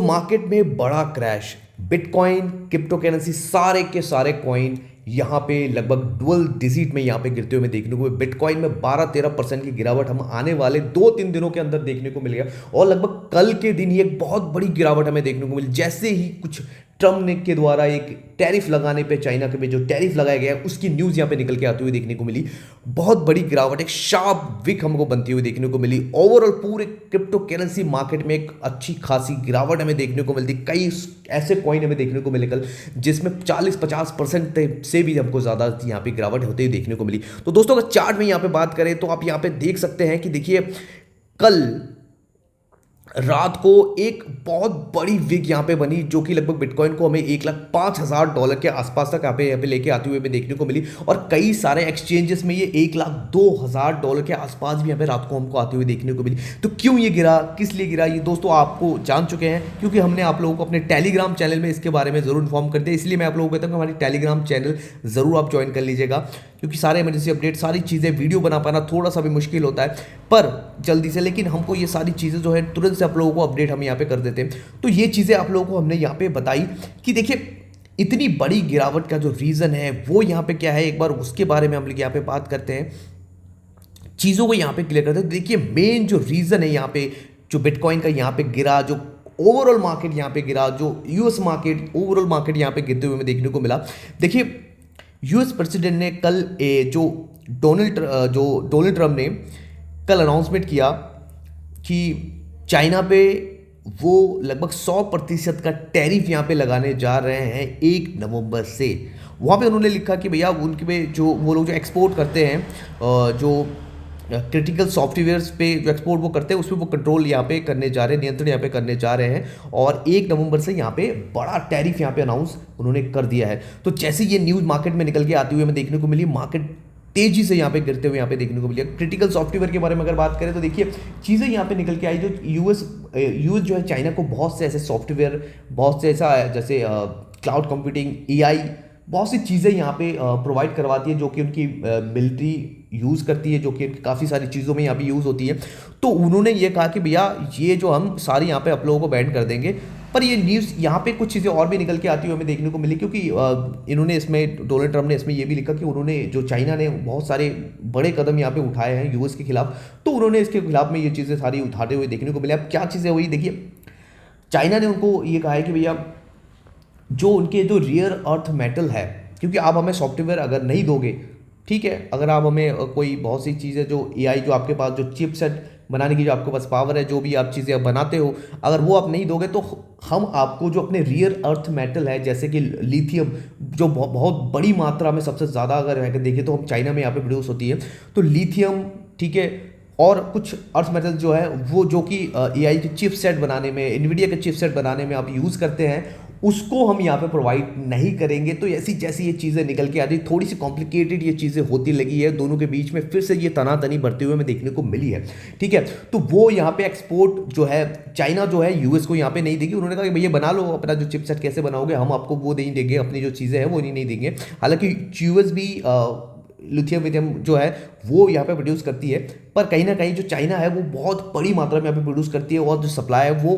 Market में बड़ा crash, bitcoin, crypto currency, सारे के सारे कॉइन यहाँ पे लगभग डुअल डिजिट में यहाँ पे गिरते हुए देखने को, बिटकॉइन में 12-13% की गिरावट हम आने वाले 2-3 दिनों के अंदर देखने को मिलेगा। और लगभग कल के दिन ही एक बहुत बड़ी गिरावट हमें देखने को मिली, जैसे ही कुछ ट्रम्प ने के द्वारा एक टैरिफ लगाने पे, चाइना के पे जो टैरिफ लगाया गया है उसकी न्यूज़ यहाँ पे निकल के आती हुई देखने को मिली। बहुत बड़ी गिरावट, एक शार्प विक हमको बनती हुई देखने को मिली। ओवरऑल पूरे क्रिप्टो करेंसी मार्केट में एक अच्छी खासी गिरावट हमें देखने को मिलती। कई ऐसे कॉइन हमें देखने को मिले कल जिसमें 40-50% से भी हमको ज़्यादा यहाँ पे गिरावट होते हुए देखने को मिली। तो दोस्तों अगर चार्ट में यहाँ पे बात करें तो आप यहाँ पे देख सकते हैं कि देखिए कल रात को एक बहुत बड़ी विग यहाँ पे बनी, जो कि लगभग बिटकॉइन को हमें $1,05,000 के आसपास तक यहाँ पे लेके आते हुए देखने को मिली। और कई सारे एक्सचेंजेस में ये $1,02,000 के आसपास भी यहाँ पे रात को हमको आते हुए देखने को मिली। तो क्यों ये गिरा, किस लिए गिरा, ये दोस्तों आपको जान चुके हैं, क्योंकि हमने आप लोगों को अपने टेलीग्राम चैनल में इसके बारे में जरूर इन्फॉर्म कर दिया। इसलिए मैं आप लोगों को कहता हूँ कि हमारी टेलीग्राम चैनल जरूर आप ज्वाइन कर लीजिएगा, क्योंकि सारे इमरजेंसी अपडेट, सारी चीज़ें वीडियो बना पाना थोड़ा सा भी मुश्किल होता है पर जल्दी से, लेकिन हमको ये सारी चीज़ें जो है तुरंत से आप लोगों को अपडेट हम यहाँ पे कर देते हैं। तो ये चीज़ें आप लोगों को हमने यहाँ पे बताई कि देखिए इतनी बड़ी गिरावट का जो रीज़न है वो यहाँ पे क्या है, एक बार उसके बारे में हम लोग यहाँ पे बात करते हैं, चीज़ों को यहाँ पे क्लियर करते हैं। देखिए मेन जो रीज़न है यहाँ पे जो बिटकॉइन का यहाँ पे गिरा, जो ओवरऑल मार्केट यहाँ पे गिरा, जो यूएस मार्केट, ओवरऑल मार्केट यहाँ पे गिरते हुए हमें देखने को मिला। देखिए यूएस प्रेसिडेंट ने कल जो डोनाल्ड ट्रम्प ने कल अनाउंसमेंट किया कि चाइना पे वो लगभग 100% का टैरिफ यहाँ पे लगाने जा रहे हैं 1 नवंबर से। वहाँ पे उन्होंने लिखा कि भैया उनके पे जो वो लोग जो एक्सपोर्ट करते हैं, जो क्रिटिकल सॉफ्टवेयर्स पे जो एक्सपोर्ट वो करते हैं, उसमें वो कंट्रोल यहाँ पे करने जा रहे हैं, नियंत्रण यहाँ पे करने जा रहे हैं। और 1 नवंबर से यहाँ पे बड़ा टैरिफ यहाँ पे अनाउंस उन्होंने कर दिया है। तो जैसे ये न्यूज़ मार्केट में निकल के आती हुई हमें देखने को मिली, मार्केट तेजी से यहाँ पे गिरते हुए यहाँ पे देखने को मिली। क्रिटिकल सॉफ्टवेयर के बारे में अगर बात करें तो देखिए चीज़ें यहाँ पे निकल के आई, जो यूएस जो है चाइना को बहुत से ऐसे सॉफ्टवेयर, बहुत से ऐसा जैसे क्लाउड कंप्यूटिंग, एआई, बहुत सी चीज़ें यहाँ पे प्रोवाइड करवाती है जो कि उनकी मिलिट्री यूज़ करती है, जो कि काफ़ी सारी चीज़ों में यहाँ पे यूज़ होती है। तो उन्होंने ये कहा कि भैया ये जो हम सारी यहाँ पे आप लोगों को बैन कर देंगे। पर ये न्यूज़ यहाँ पे कुछ चीज़ें और भी निकल के आती हुई हमें देखने को मिली, क्योंकि इन्होंने इसमें, डोनाल्ड ट्रम्प ने इसमें ये भी लिखा कि उन्होंने जो चाइना ने बहुत सारे बड़े कदम यहाँ पे उठाए हैं यूएस के खिलाफ, तो उन्होंने इसके खिलाफ में ये चीज़ें सारी उठाते हुए देखने को मिले। अब क्या चीज़ें हुई, देखिए चाइना ने उनको ये कहा है कि भैया जो उनके जो रियर अर्थ मेटल है, क्योंकि आप हमें सॉफ्टवेयर अगर नहीं दोगे, ठीक है, अगर आप हमें कोई बहुत सी चीज़ें जो एआई, जो आपके पास जो चिपसेट बनाने की जो आपके पास पावर है, जो भी आप चीज़ें आप बनाते हो, अगर वो आप नहीं दोगे तो हम आपको जो अपने रियर अर्थ मेटल है, जैसे कि लिथियम, जो बहुत बड़ी मात्रा में सबसे ज़्यादा अगर देखें तो हम चाइना में यहाँ पे प्रोड्यूस होती है, तो लिथियम, ठीक है, और कुछ अर्थ मेटल जो है वो जो कि एआई के चिपसेट बनाने में, एनवीडिया के चिपसेट बनाने में आप यूज़ करते हैं, उसको हम यहाँ पे प्रोवाइड नहीं करेंगे। तो ऐसी जैसी ये चीज़ें निकल के आती, थोड़ी सी कॉम्प्लिकेटेड ये चीज़ें होती लगी है, दोनों के बीच में फिर से ये तनातनी बढ़ते हुए हमें देखने को मिली है, ठीक है। तो वो यहाँ पे एक्सपोर्ट जो है चाइना जो है यूएस को यहाँ पे नहीं देगी। उन्होंने कहा कि भैया बना लो अपना जो चिपसेट, कैसे बनाओगे, हम आपको वो नहीं देंगे, अपनी जो चीज़ें हैं वो नहीं देंगे। हालांकि यूएस भी लिथियम विथियम जो है वो यहाँ पे प्रोड्यूस करती है, पर कहीं ना कहीं जो चाइना है वो बहुत बड़ी मात्रा में यहाँ पे प्रोड्यूस करती है, और जो सप्लाई है वो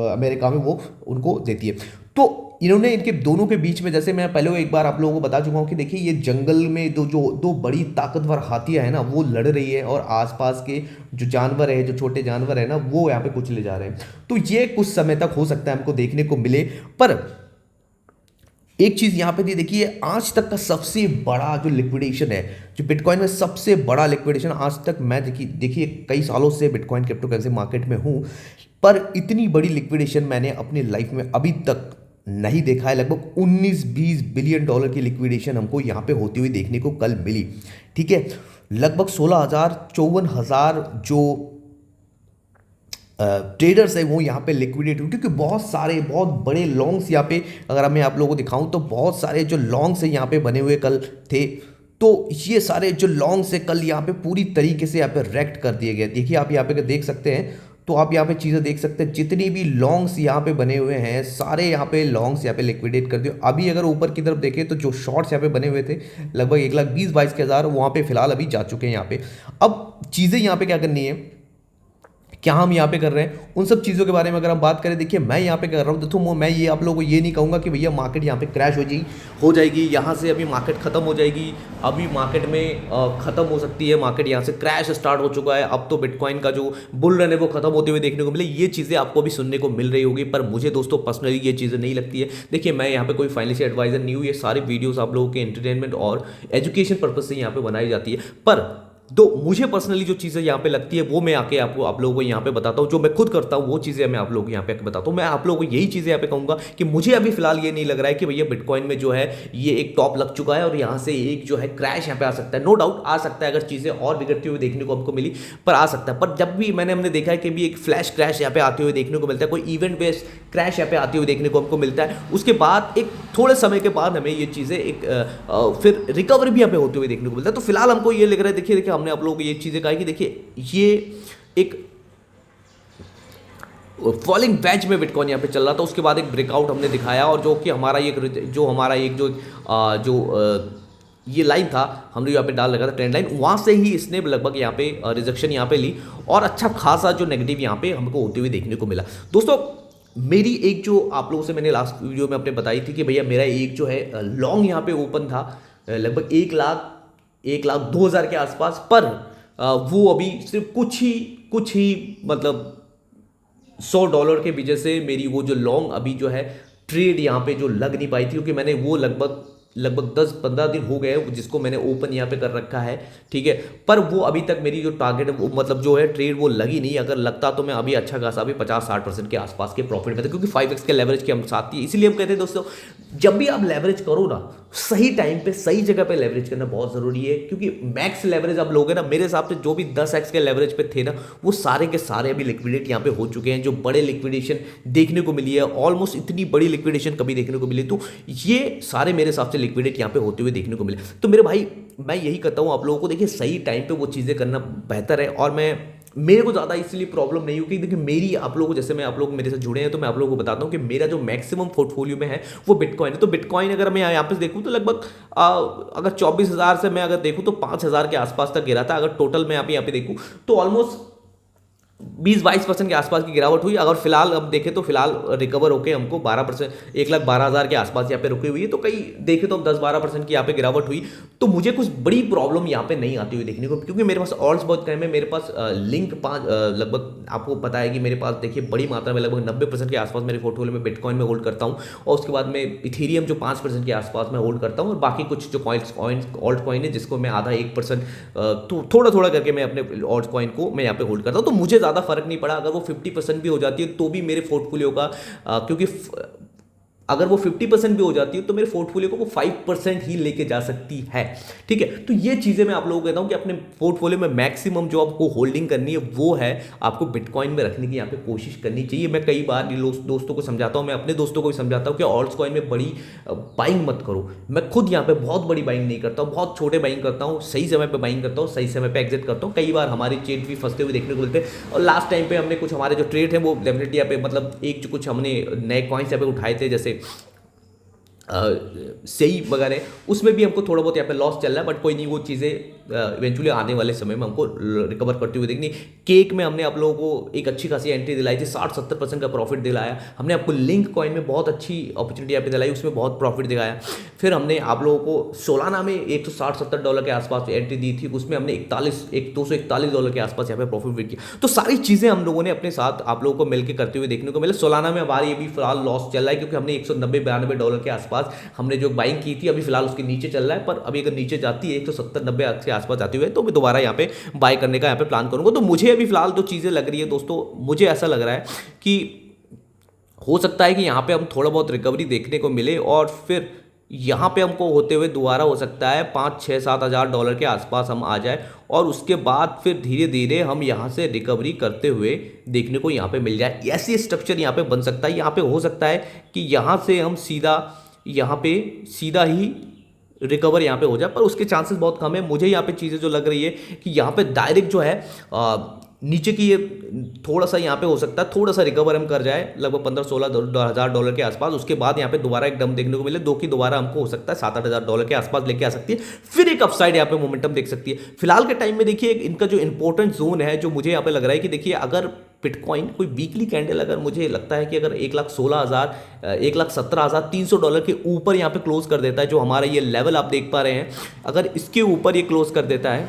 अमेरिका में वो उनको देती है। तो इन्होंने इनके दोनों के बीच में, जैसे मैं पहले एक बार आप लोगों को बता चुका हूँ कि देखिए ये जंगल में दो बड़ी ताकतवर हाथियाँ हैं ना, वो लड़ रही है, और आसपास के जो जानवर है, जो छोटे जानवर है ना, वो यहाँ पे कुछ ले जा रहे हैं। तो ये कुछ समय तक हो सकता है हमको देखने को मिले। पर एक चीज़ यहाँ पे थी, देखिए आज तक का सबसे बड़ा जो लिक्विडेशन है, जो बिटकॉइन में सबसे बड़ा लिक्विडेशन आज तक, मैं देखिए कई सालों से बिटकॉइन क्रिप्टो करेंसी मार्केट में हूँ, पर इतनी बड़ी लिक्विडेशन मैंने अपनी लाइफ में अभी तक नहीं देखा है। लगभग 19-20 बिलियन डॉलर की लिक्विडेशन हमको यहाँ पे होती हुई देखने को कल मिली, ठीक है। लगभग 16,000-54,000 जो ट्रेडर्स है वो यहाँ पे लिक्विडेट हुए, क्योंकि बहुत बड़े लॉन्ग्स यहाँ पे, अगर मैं आप लोगों को दिखाऊं तो बहुत सारे जो लॉन्ग्स है यहाँ पे बने हुए कल थे। तो ये सारे जो लॉन्ग्स है कल यहाँ पे पूरी तरीके से यहाँ पे रेक्ट कर दिए गए। देखिए आप यहाँ पे देख सकते हैं, तो आप यहाँ पे चीज़ें देख सकते हैं, जितनी भी लॉन्ग्स यहाँ पे बने हुए हैं सारे यहाँ पे लॉन्ग्स यहाँ पे लिक्विडेट कर दिए। अभी अगर ऊपर की तरफ देखें तो जो शॉर्ट्स यहाँ पे बने हुए थे लगभग 1,20,22 हज़ार वहाँ पे फिलहाल अभी जा चुके हैं यहाँ पे। अब चीज़ें यहाँ पे क्या करनी है क्या हम यहाँ पे कर रहे हैं, उन सब चीज़ों के बारे में अगर हम बात करें, देखिए मैं यहाँ पे कर रहा हूँ। दोस्तों मैं ये आप लोगों को ये नहीं कहूँगा कि भैया मार्केट यहाँ पे क्रैश हो जाएगी, यहाँ से अभी मार्केट खत्म हो जाएगी, अभी मार्केट में खत्म हो सकती है, मार्केट यहाँ से क्रैश स्टार्ट हो चुका है, अब तो बिटकॉइन का जो बुल रन है वो खत्म होते हुए देखने को मिले। ये चीज़ें आपको भी सुनने को मिल रही होगी, पर मुझे दोस्तों पर्सनली ये चीज़ें नहीं लगती है। देखिए मैं यहाँ पे कोई फाइनेंशियल एडवाइजर नहीं हूँ, ये सारी वीडियोस आप लोगों के एंटरटेनमेंट और एजुकेशन पर्पज से यहाँ पे बनाई जाती है। पर तो मुझे पर्सनली जो चीज़ें यहाँ पे लगती है वो मैं आके आपको आप लोगों को यहाँ पे बताता हूँ, जो मैं खुद करता हूँ वो चीज़ें मैं आप लोगों को यहाँ पे बताता हूँ। मैं आप लोगों को यही चीज़ें यहाँ पे कहूँगा कि मुझे अभी फिलहाल ये नहीं लग रहा है कि भैया बिटकॉइन में जो है ये एक टॉप लग चुका है और यहाँ से एक जो है क्रैश यहाँ पे आ सकता है। नो डाउट आ सकता है, अगर चीज़ें और बिगड़ती हुई देखने को हमको मिली पर आ सकता है। पर जब भी हमने देखा है कि भी एक फ्लैश क्रैश यहाँ पे आते हुए देखने को मिलता है, कोई इवेंट बेस्ड क्रैश यहाँ पे आते हुए देखने को हमको मिलता है, उसके बाद एक थोड़े समय के बाद हमें ये चीज़ें एक फिर रिकवरी भी यहाँ पे होते हुए देखने को मिलता है। तो फिलहाल हमको ये लग रहा है, देखिए हमने आप लोगों को ये चीज़ें कहा कि देखिए ये एक फॉलिंग वेज में बिटकॉइन यहाँ पे चल रहा था, उसके बाद एक ब्रेकआउट हमने दिखाया और जो कि हमारा ये लाइन था हमने यहाँ पे डाल रखा था ट्रेंड लाइन, वहाँ से ही इसने लगभग यहाँ पे रिजेक्शन यहाँ पे ली और अच्छा खासा जो नेगेटिव यहाँ पे हमको होते हुए देखने को मिला। दोस्तों मेरी एक जो आप लोगों से मैंने लास्ट वीडियो में अपने बताई थी कि भैया मेरा एक जो है लॉन्ग यहाँ पे ओपन था लगभग 1,02,000 के आसपास, पर वो अभी सिर्फ कुछ ही मतलब $100 के वजह से मेरी वो जो लॉन्ग अभी जो है ट्रेड यहाँ पे जो लग नहीं पाई थी, क्योंकि मैंने वो लगभग 10-15 दिन हो गए जिसको मैंने ओपन यहाँ पे कर रखा है, ठीक है। पर वो अभी तक मेरी जो टारगेट वो मतलब जो है ट्रेड वो लगी नहीं। अगर लगता तो मैं अभी अच्छा खासा अभी 50-60% के आसपास के प्रॉफिट में था, क्योंकि 5x के लेवरेज के हम साथ ही। इसीलिए हम कहते हैं दोस्तों जब भी आप लेवरेज करो ना, सही टाइम पे सही जगह पे लेवरेज करना बहुत जरूरी है, क्योंकि मैक्स लेवरेज आप लोगे ना, मेरे हिसाब से जो भी 10x के लेवरेज पे थे ना वो सारे के सारे अभी लिक्विडेट यहाँ पे हो चुके हैं। जो बड़े लिक्विडेशन देखने को मिली है, ऑलमोस्ट इतनी बड़ी लिक्विडेशन कभी देखने को मिली, तो ये सारे मेरे हिसाब से लिक्विडेट यहाँ पे होते हुए देखने को मिले। तो मेरे भाई मैं यही कहता हूँ आप लोगों को, देखिए सही टाइम पे वो चीज़ें करना बेहतर है। और मेरे को ज़्यादा इसलिए प्रॉब्लम नहीं होगी, देखिए मेरी आप लोगों को, जैसे मैं आप लोग मेरे साथ जुड़े हैं तो मैं आप लोगों को बताता हूँ कि मेरा जो मैक्सिमम पोर्टफोलियो में है वो बिटकॉइन है। तो बिटकॉइन अगर मैं यहाँ पे देखूँ तो लगभग अगर 24,000 से मैं अगर देखूँ तो 5,000 के आसपास तक गिरा था। अगर टोटल मैं यहाँ पे देखूँ तो ऑलमोस्ट 20-22% के आसपास की गिरावट हुई। अगर फिलहाल अब देखें तो फिलहाल रिकवर होकर हमको 12%, 1,12,000 के आसपास यहाँ पे रुकी हुई है। तो कई देखें तो 10-12% की यहाँ पे गिरावट हुई, तो मुझे कुछ बड़ी प्रॉब्लम यहाँ पे नहीं आती हुई देखने को, क्योंकि मेरे पास ऑल्ट्स बहुत कम है। मेरे पास लिंक 5 लगभग आपको पता है कि मेरे पास देखिए बड़ी मात्रा में लगभग 90% के आसपास मेरे पोर्टफोलियो में बिटकॉइन में होल्ड करता हूँ, और उसके बाद में इथेरियम जो 5% के आसपास में होल्ड करता हूँ, और बाकी कुछ जो ऑल्ट कॉइन है जिसको मैं आधा 1% तो थोड़ा करके मैं अपने ऑल्ट कॉइन को मैं यहाँ पे होल्ड करता हूँ। तो मुझे ज़्यादा फर्क नहीं पड़ा अगर वो 50% भी हो जाती है तो भी मेरे पोर्टफोलियो का क्योंकि अगर वो 50% भी हो जाती है तो मेरे पोर्टफोलियो को वो 5% ही लेके जा सकती है, ठीक है। तो ये चीज़ें मैं आप लोगों को कहता हूँ कि अपने पोर्टफोलियो में मैक्सिमम जो आपको होल्डिंग करनी है वो है आपको बिटकॉइन में रखने की यहाँ पे कोशिश करनी चाहिए। मैं कई बार दोस्तों को समझाता हूँ, मैं अपने दोस्तों को भी समझाता हूँ कि ऑल्ट्स कॉइन में बड़ी बाइंग मत करो। मैं खुद यहाँ पे बहुत बड़ी बाइंग नहीं करता हूँ, बहुत छोटे बाइंग करता हूँ, सही समय पर बाइंग करता हूँ, सही समय पर एग्जिट करता हूँ। कई बार हमारे ट्रेड भी फंसते हुए देखने को मिलते हैं, और लास्ट टाइम पे हमने कुछ हमारे जो ट्रेड है वो डेफिनेटली यहाँ पे मतलब एक जो कुछ हमने नए कॉइन्स यहाँ पे उठाए थे, जैसे सही वगैरह, उसमें भी हमको थोड़ा बहुत यहाँ पे लॉस चल रहा है, बट कोई नहीं, वो चीज़ें इवेंचुअली आने वाले समय में हमको रिकवर करते हुए देखनी। केक में हमने आप लोगों को एक अच्छी खासी एंट्री दिलाई थी, 60-70% का प्रॉफिट दिलाया। हमने आपको लिंक कॉइन में बहुत अच्छी अपॉर्चुनिटी यहाँ पे दिलाई, उसमें बहुत प्रॉफिट दिखाया। फिर हमने आप लोगों को सोलाना में $160-70 के आसपास एंट्री दी थी, उसमें हमने $241 के आसपास यहाँ पे प्रॉफिट किया। तो सारी चीज़ें हम लोगों ने अपने साथ आप लोगों को मिलकर करते हुए देखने को मिले। सोलाना में हमारी अभी फिलहाल लॉस चल रहा है, क्योंकि हमने $190-92 के आसपास हमने जो बाइंग की थी, अभी फिलहाल उसके नीचे चल रहा है। पर अभी अगर नीचे जाती है 170-90 के आसपास जाती हुई तो मैं दोबारा यहाँ पे बाय करने का यहाँ पे प्लान करूँगा। तो मुझे अभी फिलहाल जो चीज़ें लग रही है दोस्तों, मुझे ऐसा लग रहा है कि हो सकता है कि यहाँ पे हम थोड़ा बहुत रिकवरी देखने को मिले, और फिर यहाँ पे हमको होते हुए दोबारा हो सकता है $5-6-7 के आसपास हम आ जाए, और उसके बाद फिर धीरे धीरे हम यहाँ से रिकवरी करते हुए देखने को यहाँ पे मिल जाए। ऐसी स्ट्रक्चर यहाँ पे बन सकता है। यहाँ पे हो सकता है कि यहाँ से हम सीधा ही रिकवर यहाँ पे हो जाए, पर उसके चांसेस बहुत कम है। मुझे यहाँ पे चीज़ें जो लग रही है कि यहाँ पे डायरेक्ट जो है नीचे की ये थोड़ा सा यहाँ पे हो सकता है, थोड़ा सा रिकवर हम कर जाए लगभग $15-16 के आसपास। उसके बाद यहाँ पे दोबारा एक डंप देखने को मिले, दो की दोबारा हमको हो सकता है $7-8 के आसपास लेके आ सकती है, फिर एक अपसाइड यहाँ पे मोमेंटम देख सकती है। फिलहाल के टाइम में देखिए इनका जो इंपॉर्टेंट जोन है, जो मुझे यहाँ पे लग रहा है कि देखिए अगर बिटकॉइन कोई वीकली कैंडल अगर मुझे लगता है कि अगर 1,16,000 1,17,300 के ऊपर यहाँ पे क्लोज कर देता है, जो हमारा ये लेवल आप देख पा रहे हैं, अगर इसके ऊपर ये क्लोज कर देता है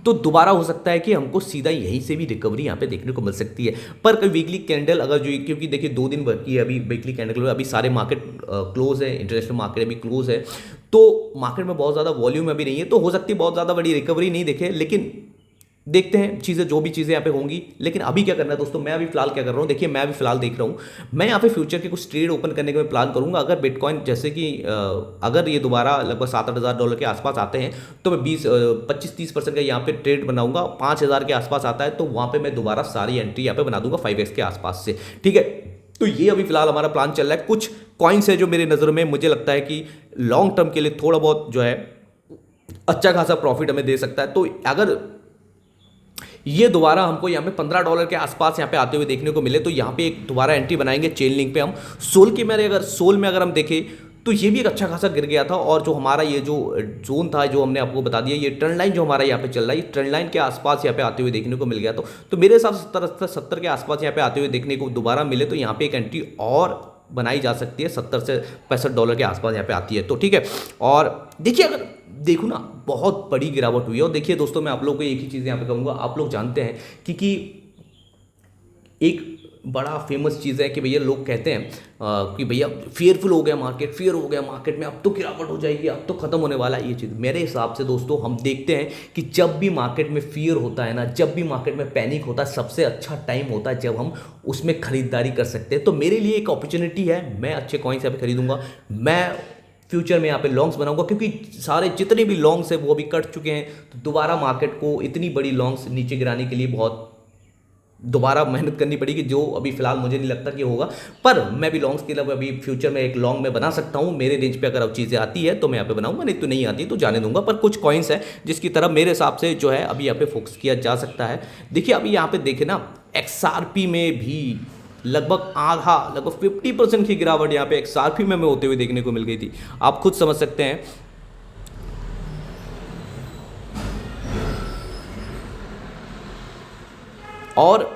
तो दोबारा हो सकता है कि हमको सीधा यहीं से भी रिकवरी यहाँ पे देखने को मिल सकती है। पर कोई वीकली कैंडल अगर जो, क्योंकि देखिए 2 दिन बाकी है अभी वीकली कैंडल, अभी सारे मार्केट क्लोज है, इंटरनेशनल मार्केट अभी क्लोज है, तो मार्केट में बहुत ज़्यादा वॉल्यूम अभी नहीं है, तो हो सकती है बहुत ज़्यादा बड़ी रिकवरी नहीं देखे, लेकिन देखते हैं चीज़ें, जो भी चीज़ें यहाँ पे होंगी। लेकिन अभी क्या करना है दोस्तों, मैं अभी फिलहाल क्या कर रहा हूँ, देखिए मैं अभी फिलहाल देख रहा हूँ, मैं यहाँ पे फ्यूचर के कुछ ट्रेड ओपन करने का मैं प्लान करूँगा। अगर बिटकॉइन जैसे कि अगर ये दोबारा लगभग $7,000 के आसपास आते हैं तो मैं 25-30% का यहाँ पे ट्रेड बनाऊंगा। 5,000 के आसपास आता है तो वहाँ पर मैं दोबारा सारी एंट्री यहाँ पे बना दूंगा 5x के आसपास से, ठीक है। तो ये अभी फिलहाल हमारा प्लान चल रहा है। कुछ कॉइन्स है जो मेरे नज़रों में मुझे लगता है कि लॉन्ग टर्म के लिए थोड़ा बहुत जो है अच्छा खासा प्रॉफिट हमें दे सकता है। तो अगर ये दोबारा हमको यहाँ पे $15 के आसपास यहाँ पे आते हुए देखने को मिले तो यहाँ पे एक दोबारा एंट्री बनाएंगे चेन लिंक पे हम। सोल में अगर हम देखें तो ये भी एक अच्छा खासा गिर गया था, और जो हमारा ये जो जोन था जो हमने आपको बता दिया, ये ट्रेंड लाइन जो हमारा यहाँ पे चल रहा है, ये ट्रेंड लाइन के आसपास यहाँ पे आते हुए देखने को मिल गया। तो मेरे हिसाब से 70 के आसपास यहाँ पे आते हुए देखने को दोबारा मिले तो यहाँ पे एक एंट्री और बनाई जा सकती है, $70 से $65 के आसपास यहाँ पे आती है, तो ठीक है। और देखिए अगर देखो ना, बहुत बड़ी गिरावट हुई है। और देखिए दोस्तों, मैं आप लोगों को एक ही चीज़ यहाँ पे कहूँगा, आप लोग जानते हैं कि एक बड़ा फेमस चीज़ है कि भैया लोग कहते हैं कि भैया फियर हो गया मार्केट में, अब तो गिरावट हो जाएगी, अब तो खत्म होने वाला है। ये चीज़ मेरे हिसाब से दोस्तों हम देखते हैं कि जब भी मार्केट में फियर होता है ना, जब भी मार्केट में पैनिक होता है, सबसे अच्छा टाइम होता है जब हम उसमें खरीदारी कर सकते हैं। तो मेरे लिए एक अपॉर्चुनिटी है, मैं अच्छे कॉइन्स यहाँ पे खरीदूंगा, मैं फ्यूचर में यहाँ पे लॉन्ग्स बनाऊंगा, क्योंकि सारे जितने भी लॉन्ग्स हैं वो अभी कट चुके हैं। तो दोबारा मार्केट को इतनी बड़ी लॉन्ग्स नीचे गिराने के लिए बहुत दोबारा मेहनत करनी पड़ेगी, जो अभी फिलहाल मुझे नहीं लगता कि होगा। पर मैं भी लॉन्ग्स के लिए अभी फ्यूचर में एक लॉन्ग में बना सकता हूँ। मेरे रेंज पे अगर अब चीज़ें आती है तो मैं यहाँ पे बनाऊंगा, नहीं तो नहीं आती तो जाने दूंगा। पर कुछ कॉइन्स है जिसकी तरफ मेरे हिसाब से जो है अभी यहाँ पे फोकस किया जा सकता है। देखिए अभी यहाँ पे देखे ना, XRP में भी लगभग 50% की गिरावट यहाँ पे XRP में होते हुए देखने को मिल गई थी। आप खुद समझ सकते हैं। और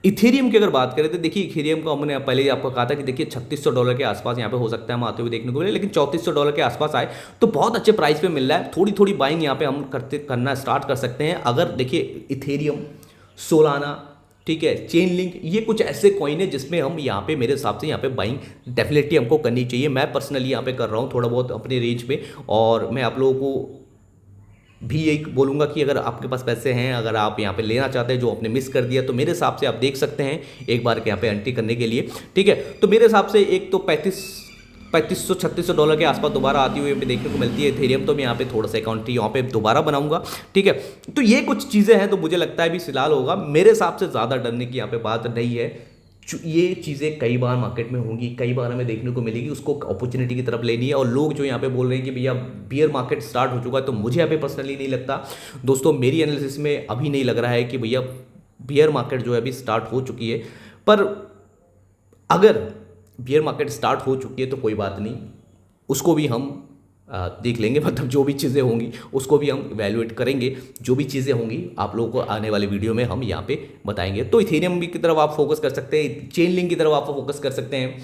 इथेरियम की अगर बात करें तो देखिए इथेरियम को हमने पहले ही आपको कहा था कि देखिए $3600 के आसपास यहाँ पे हो सकता है हम आते हुए देखने को मिले, लेकिन $3400 के आसपास आए तो बहुत अच्छे प्राइस पे मिल रहा है। थोड़ी थोड़ी बाइंग यहाँ पे हम करना स्टार्ट कर सकते हैं। अगर देखिए इथेरियम, सोलाना, ठीक है, चेन लिंक, ये कुछ ऐसे कॉइन है जिसमें हम यहाँ पे मेरे हिसाब से यहाँ पे बाइंग डेफिनेटली हमको करनी चाहिए। मैं पर्सनली यहाँ पे कर रहा हूँ थोड़ा बहुत अपने रेंज में, और मैं आप लोगों को भी यही बोलूँगा कि अगर आपके पास पैसे हैं, अगर आप यहाँ पे लेना चाहते हैं जो आपने मिस कर दिया, तो मेरे हिसाब से आप देख सकते हैं एक बार के यहाँ पे एंट्री करने के लिए, ठीक है। तो मेरे हिसाब से एक तो $3500-3600 के आसपास दोबारा आती हुई देखने को मिलती है इथेरियम, तो मैं यहाँ पे थोड़ा सा अकाउंट यहाँ पे दोबारा बनाऊंगा, ठीक है। तो ये कुछ चीज़ें हैं तो मुझे लगता है भी फिलहाल होगा। मेरे हिसाब से ज़्यादा डरने की यहाँ पे बात नहीं है। ये चीज़ें कई बार मार्केट में होंगी, कई बार हमें देखने को मिलेगी, उसको अपॉर्चुनिटी की तरफ लेनी है। और लोग जो यहाँ पे बोल रहे हैं कि भैया बियर मार्केट स्टार्ट हो चुका है, तो मुझे यहाँ पे पर्सनली नहीं लगता दोस्तों। मेरी एनालिसिस में अभी नहीं लग रहा है कि भैया बियर मार्केट जो है अभी स्टार्ट हो चुकी है। पर अगर बियर मार्केट स्टार्ट हो चुकी है तो कोई बात नहीं, उसको भी हम देख लेंगे, मतलब जो भी चीज़ें होंगी उसको भी हम इवैल्यूएट करेंगे। जो भी चीज़ें होंगी आप लोगों को आने वाले वीडियो में हम यहाँ पे बताएंगे। तो इथेरियम की तरफ आप फोकस कर सकते हैं, चेन लिंक की तरफ आप फोकस कर सकते हैं,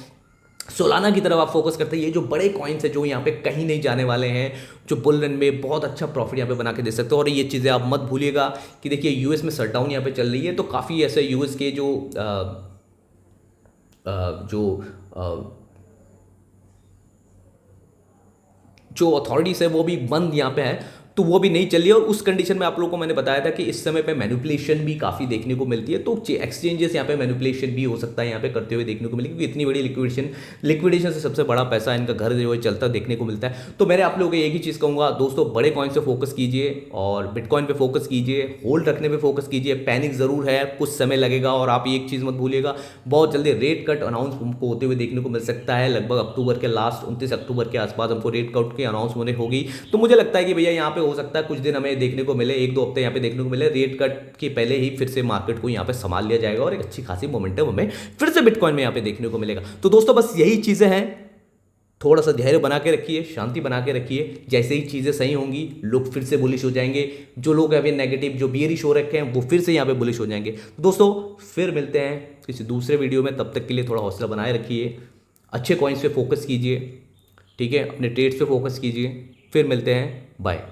सोलाना की तरफ आप फोकस करते हैं। ये जो बड़े कॉइन्स है जो यहाँ पे कहीं नहीं जाने वाले हैं, जो बुल रन में बहुत अच्छा प्रॉफिट यहाँ पे बना के दे सकते हो। और ये चीज़ें आप मत भूलिएगा कि देखिए यूएस में शटडाउन यहाँ पे चल रही है, तो काफ़ी ऐसे यूएस के जो अथॉरिटीज़ है वो भी बंद यहाँ पे है, तो वो भी नहीं चल रही है। और उस कंडीशन में आप लोगों को मैंने बताया था कि इस समय पे मैनिपुलेशन भी काफ़ी देखने को मिलती है, तो एक्सचेंजेस यहाँ पे मैनिपुलेशन भी हो सकता है यहाँ पे करते हुए देखने को मिलेगी, क्योंकि इतनी बड़ी लिक्विडेशन से सबसे बड़ा पैसा इनका घर जो है चलता देखने को मिलता है। तो मैंने आप लोगों को एक ही चीज़ कहूँगा दोस्तों, बड़े कॉइन से फोकस कीजिए और बिटकॉइन पे फोकस कीजिए, होल्ड रखने पे फोकस कीजिए। पैनिक ज़रूर है, कुछ समय लगेगा, और आप एक चीज़ मत भूलिएगा, बहुत जल्दी रेट कट अनाउंस हमको होते हुए देखने को मिल सकता है। लगभग अक्टूबर के लास्ट 29 अक्टूबर के आसपास हमको रेट कट की अनाउंस होने होगी। तो मुझे लगता है कि भैया यहाँ पे हो सकता है कुछ दिन हमें देखने को मिले, 1-2 हफ्ते यहाँ पे देखने को मिले, रेट कट के पहले ही फिर से मार्केट को यहाँ पे संभाल लिया जाएगा और एक अच्छी खासी मोमेंटम हमें फिर से बिटकॉइन में यहाँ पे देखने को मिलेगा। तो दोस्तों बस यही चीज़ें हैं थोड़ा सा धैर्य बना के रखिए, शांति बना के रखिए। जैसे ही चीज़ें सही होंगी लोग फिर से बुलिश हो जाएंगे। जो लोग अभी नेगेटिव जो बियरिश हो रखे हैं वो फिर से यहाँ पे बुलिश हो जाएंगे। दोस्तों फिर मिलते हैं किसी दूसरे वीडियो में, तब तक के लिए थोड़ा हौसला बनाए रखिए, अच्छे कॉइन्स पे फोकस कीजिए, ठीक है, अपने ट्रेड्स पे फोकस कीजिए। फिर मिलते हैं, बाय।